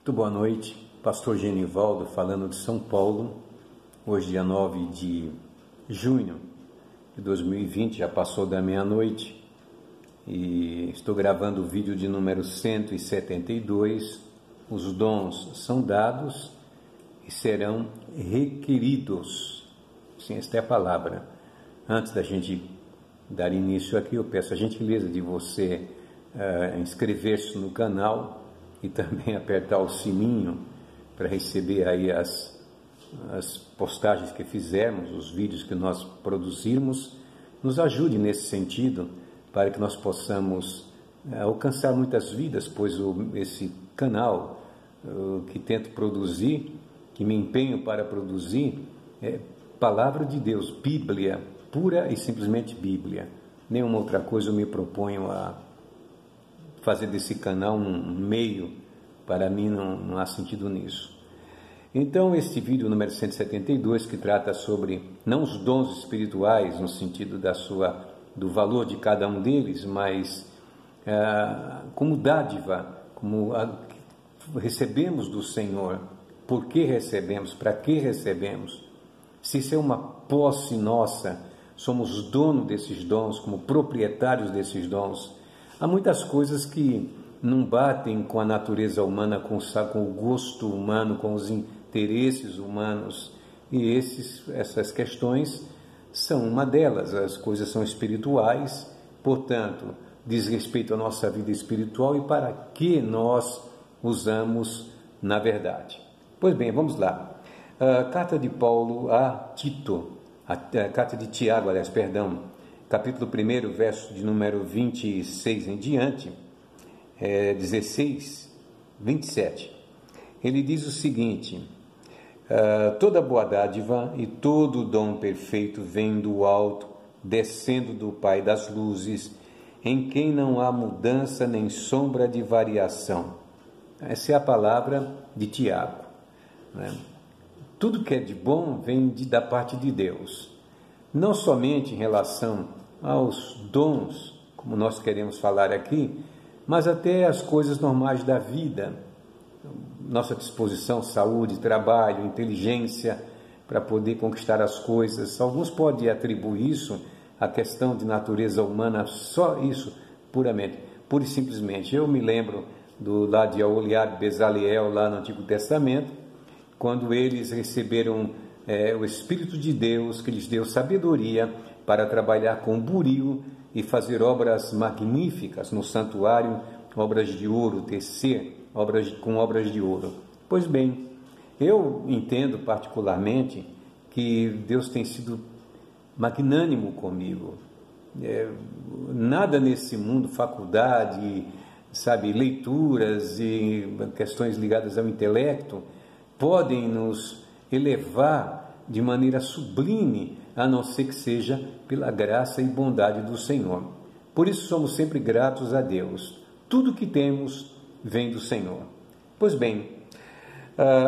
Muito boa noite, pastor Genivaldo falando de São Paulo, hoje dia 9 de junho de 2020, já passou da meia-noite e estou gravando o vídeo de número 172, os dons são dados e serão requeridos, sim, esta é a palavra. Antes da gente dar início aqui, eu peço a gentileza de você inscrever-se no canal e também apertar o sininho para receber aí as postagens que fizermos, os vídeos que nós produzirmos. Nos ajude nesse sentido para que nós possamos alcançar muitas vidas, pois esse canal que tento produzir, que me empenho para produzir, é palavra de Deus, Bíblia, pura e simplesmente Bíblia. Nenhuma outra coisa eu me proponho a fazer desse canal um meio, para mim não há sentido nisso. Então, este vídeo número 172, que trata sobre, não os dons espirituais, no sentido do valor de cada um deles, mas como dádiva, como recebemos do Senhor, por que recebemos, para que recebemos, se isso é uma posse nossa, somos dono desses dons, como proprietários desses dons. Há muitas coisas que não batem com a natureza humana, com o gosto humano, com os interesses humanos. E essas questões são uma delas. As coisas são espirituais, portanto, diz respeito à nossa vida espiritual e para que nós usamos na verdade. Pois bem, vamos lá. A carta de Paulo a Tito, a carta de Tiago, aliás, perdão, capítulo 1, verso de número 26 em diante, 16, 27. Ele diz o seguinte: toda boa dádiva e todo dom perfeito vem do alto, descendo do Pai das luzes, em quem não há mudança nem sombra de variação. Essa é a palavra de Tiago, né? Tudo que é de bom vem da parte de Deus, não somente em relação aos dons, como nós queremos falar aqui, mas até as coisas normais da vida, nossa disposição, saúde, trabalho, inteligência para poder conquistar as coisas. Alguns podem atribuir isso à questão de natureza humana, só isso, puramente, pura e simplesmente. Eu me lembro lá de Aholiab e Bezaliel, lá no Antigo Testamento, quando eles receberam o Espírito de Deus, que lhes deu sabedoria para trabalhar com buril e fazer obras magníficas no santuário, obras de ouro, tecer com obras de ouro. Pois bem, eu entendo particularmente que Deus tem sido magnânimo comigo. Nada nesse mundo, faculdade, leituras e questões ligadas ao intelecto, podem nos elevar de maneira sublime, a não ser que seja pela graça e bondade do Senhor. Por isso somos sempre gratos a Deus. Tudo que temos vem do Senhor. Pois bem,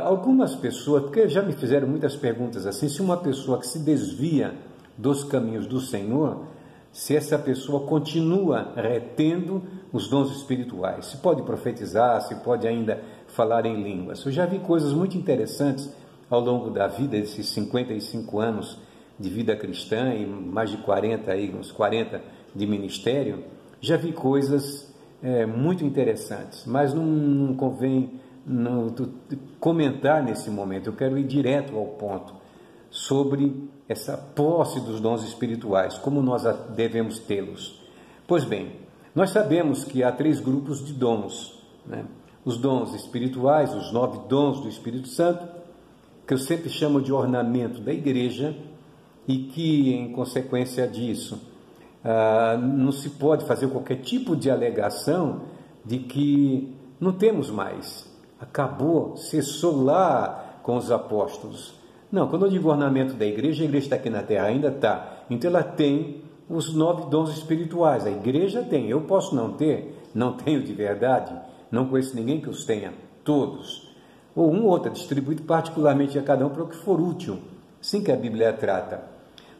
algumas pessoas, porque já me fizeram muitas perguntas assim, se uma pessoa que se desvia dos caminhos do Senhor, se essa pessoa continua retendo os dons espirituais, se pode profetizar, se pode ainda falar em línguas. Eu já vi coisas muito interessantes ao longo da vida, desses 55 anos de vida cristã e mais de 40, uns 40 de ministério. Já vi coisas muito interessantes, mas não convém comentar nesse momento. Eu quero ir direto ao ponto sobre essa posse dos dons espirituais, como nós devemos tê-los. Pois bem, nós sabemos que há 3 grupos de dons, né? Os dons espirituais, os 9 dons do Espírito Santo, que eu sempre chamo de ornamento da igreja, e que, em consequência disso, não se pode fazer qualquer tipo de alegação de que não temos mais, acabou, cessou lá com os apóstolos. Não, quando eu digo ornamento da igreja, a igreja está aqui na terra, ainda está. Então ela tem os 9 dons espirituais, a igreja tem, eu posso não ter, não tenho de verdade, não conheço ninguém que os tenha, todos. Ou um ou outro, distribuído particularmente a cada um para o que for útil, assim que a Bíblia trata.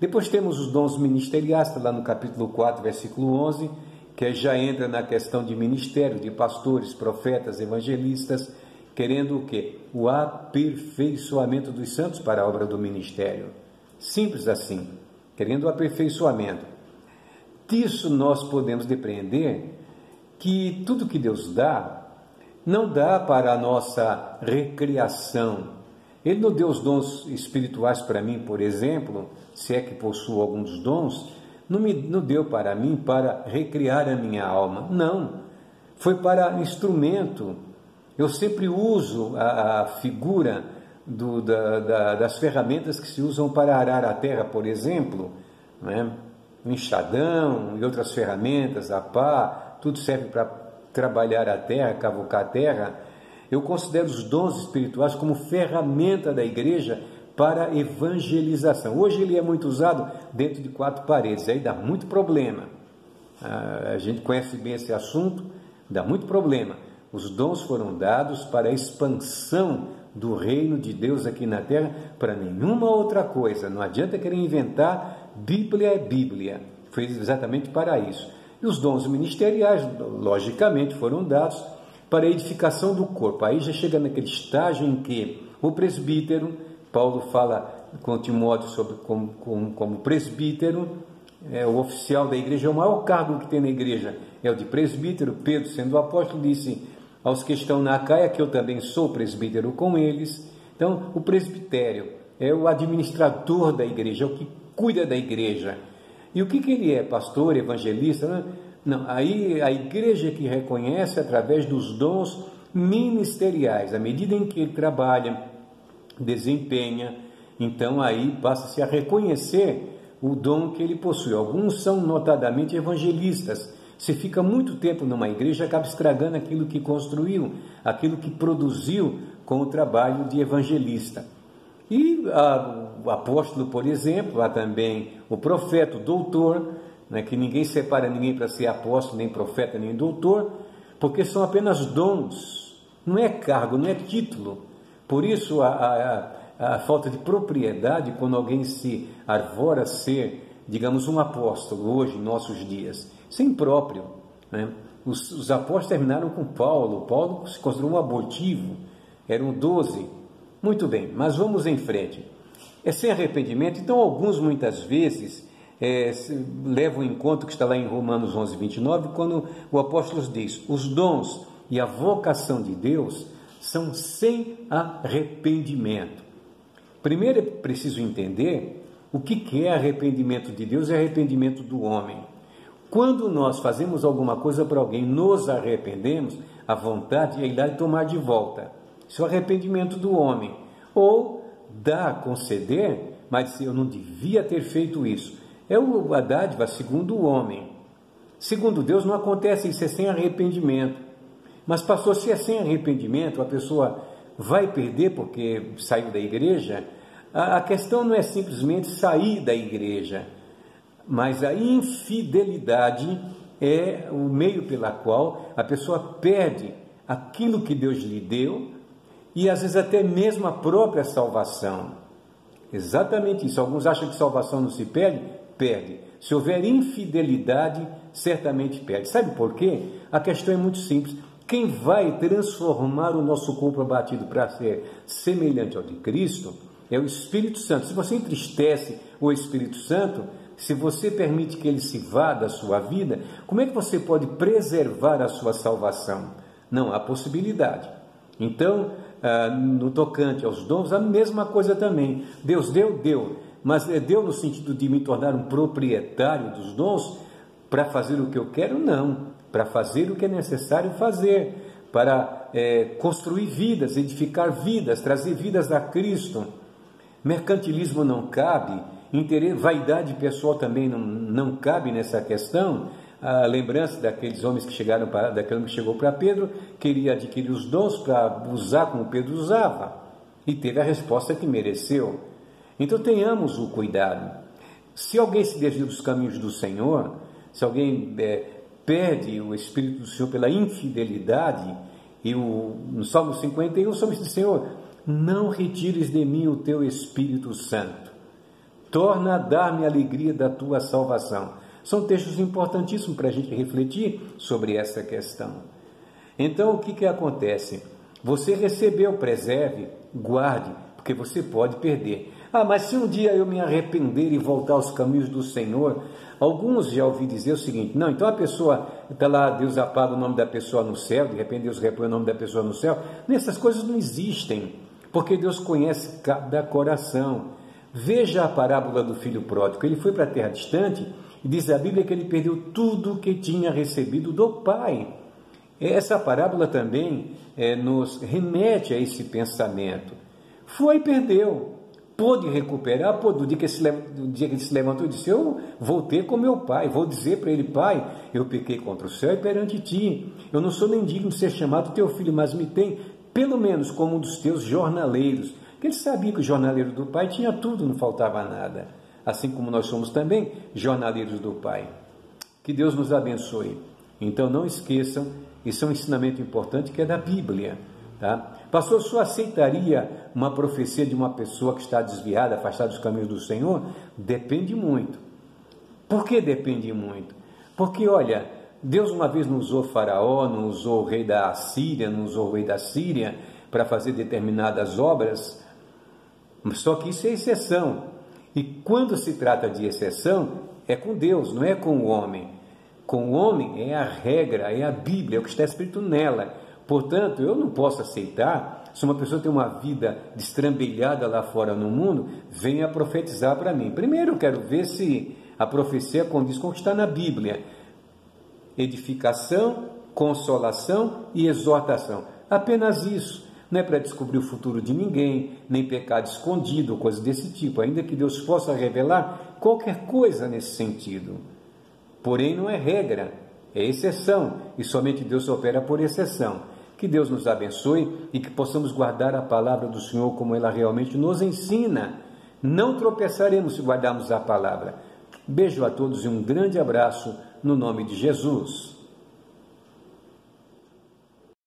Depois temos os dons ministeriais, está lá no capítulo 4, versículo 11, que já entra na questão de ministério, de pastores, profetas, evangelistas, querendo o quê? O aperfeiçoamento dos santos para a obra do ministério. Simples assim, querendo o aperfeiçoamento. Disso nós podemos depreender que tudo que Deus dá, não dá para a nossa recriação. Ele não deu os dons espirituais para mim, por exemplo, se é que possuo alguns dons, não deu para mim para recriar a minha alma. Não, foi para instrumento. Eu sempre uso a figura das ferramentas que se usam para arar a terra, por exemplo, né? O enxadão e outras ferramentas, a pá, tudo serve para trabalhar a terra, cavucar a terra. Eu considero os dons espirituais como ferramenta da igreja para evangelização. Hoje ele é muito usado dentro de 4 paredes, aí dá muito problema. A gente conhece bem esse assunto, dá muito problema. Os dons foram dados para a expansão do reino de Deus aqui na terra, para nenhuma outra coisa. Não adianta querer inventar, Bíblia é Bíblia. Foi exatamente para isso. E os dons ministeriais, logicamente, foram dados para a edificação do corpo. Aí já chega naquele estágio em que o presbítero, Paulo fala com Timóteo sobre como presbítero, o oficial da igreja, é o maior cargo que tem na igreja, é o de presbítero. Pedro, sendo o apóstolo, disse aos que estão na Acaia que eu também sou presbítero com eles. Então, o presbitério é o administrador da igreja, é o que cuida da igreja. E o que ele é? Pastor, evangelista? Não, aí a igreja que reconhece através dos dons ministeriais, à medida em que ele trabalha, desempenha, então aí passa-se a reconhecer o dom que ele possui. Alguns são notadamente evangelistas. Se fica muito tempo numa igreja, acaba estragando aquilo que construiu, aquilo que produziu com o trabalho de evangelista. E o apóstolo, por exemplo, há também o profeta, o doutor, né, que ninguém separa ninguém para ser apóstolo, nem profeta, nem doutor, porque são apenas dons, não é cargo, não é título. Por isso a falta de propriedade quando alguém se arvora a ser, digamos, um apóstolo hoje, em nossos dias. Isso é impróprio, né? Os apóstolos terminaram com Paulo. Paulo se considerou um abortivo, eram 12. Muito bem, mas vamos em frente. É sem arrependimento. Então alguns muitas vezes levam em conta o que está lá em Romanos 11, 29, quando o apóstolo diz: os dons e a vocação de Deus são sem arrependimento. Primeiro é preciso entender o que é arrependimento de Deus e arrependimento do homem. Quando nós fazemos alguma coisa para alguém, nos arrependemos, a vontade é ir lá e tomar de volta. Isso é o arrependimento do homem. Ou conceder, mas dizer, eu não devia ter feito isso. É a dádiva segundo o homem. Segundo Deus não acontece isso, é sem arrependimento. Mas pastor, se é sem arrependimento, a pessoa vai perder porque saiu da igreja? A questão não é simplesmente sair da igreja, mas a infidelidade é o meio pela qual a pessoa perde aquilo que Deus lhe deu e às vezes até mesmo a própria salvação. Exatamente isso. Alguns acham que salvação não se perde? Perde. Se houver infidelidade, certamente perde. Sabe por quê? A questão é muito simples. Quem vai transformar o nosso corpo abatido para ser semelhante ao de Cristo é o Espírito Santo. Se você entristece o Espírito Santo, se você permite que ele se vá da sua vida, como é que você pode preservar a sua salvação? Não há possibilidade. Então, no tocante aos dons, a mesma coisa também. Deus deu, mas deu no sentido de me tornar um proprietário dos dons para fazer o que eu quero? Não. Para fazer o que é necessário fazer, para construir vidas, edificar vidas, trazer vidas a Cristo. Mercantilismo não cabe, vaidade pessoal também não cabe nessa questão. A lembrança daqueles homens que daquele homem que chegou para Pedro, queria adquirir os dons para usar como Pedro usava, e teve a resposta que mereceu. Então tenhamos o cuidado. Se alguém se desvia dos caminhos do Senhor, se alguém perde o Espírito do Senhor pela infidelidade, e no Salmo 51, o salmista diz: Senhor, não retires de mim o teu Espírito Santo, torna a dar-me a alegria da tua salvação. São textos importantíssimos para a gente refletir sobre essa questão. Então, o que acontece? Você recebeu, preserve, guarde, porque você pode perder. Ah, mas se um dia eu me arrepender e voltar aos caminhos do Senhor, alguns já ouvi dizer o seguinte: não, então a pessoa está lá, Deus apaga o nome da pessoa no céu, de repente Deus repõe o nome da pessoa no céu. Essas coisas não existem, porque Deus conhece cada coração. Veja a parábola do filho pródigo. Ele foi para a terra distante e diz a Bíblia que ele perdeu tudo que tinha recebido do pai. Essa parábola também nos remete a esse pensamento. Foi e perdeu. Pôde recuperar, do dia que ele se levantou e disse: eu voltei com meu pai, vou dizer para ele: pai, eu pequei contra o céu e perante ti, eu não sou nem digno de ser chamado teu filho, mas me tem pelo menos como um dos teus jornaleiros. Porque ele sabia que o jornaleiro do pai tinha tudo, não faltava nada, assim como nós somos também jornaleiros do pai. Que Deus nos abençoe. Então não esqueçam, isso é um ensinamento importante que é da Bíblia. Tá? Pastor, o senhor aceitaria uma profecia de uma pessoa que está desviada, afastada dos caminhos do Senhor? Depende muito. Por que depende muito? Porque, olha, Deus uma vez não usou Faraó, não usou o rei da Síria, não usou o rei da Síria para fazer determinadas obras, só que isso é exceção. E quando se trata de exceção, é com Deus, não é com o homem. Com o homem é a regra, é a Bíblia, é o que está escrito nela. Portanto, eu não posso aceitar, se uma pessoa tem uma vida destrambelhada lá fora no mundo, venha profetizar para mim. Primeiro eu quero ver se a profecia condiz com o que está na Bíblia. Edificação, consolação e exortação. Apenas isso. Não é para descobrir o futuro de ninguém, nem pecado escondido, coisa desse tipo, ainda que Deus possa revelar qualquer coisa nesse sentido. Porém, não é regra, é exceção, e somente Deus opera por exceção. Que Deus nos abençoe e que possamos guardar a palavra do Senhor como ela realmente nos ensina. Não tropeçaremos se guardarmos a palavra. Beijo a todos e um grande abraço no nome de Jesus.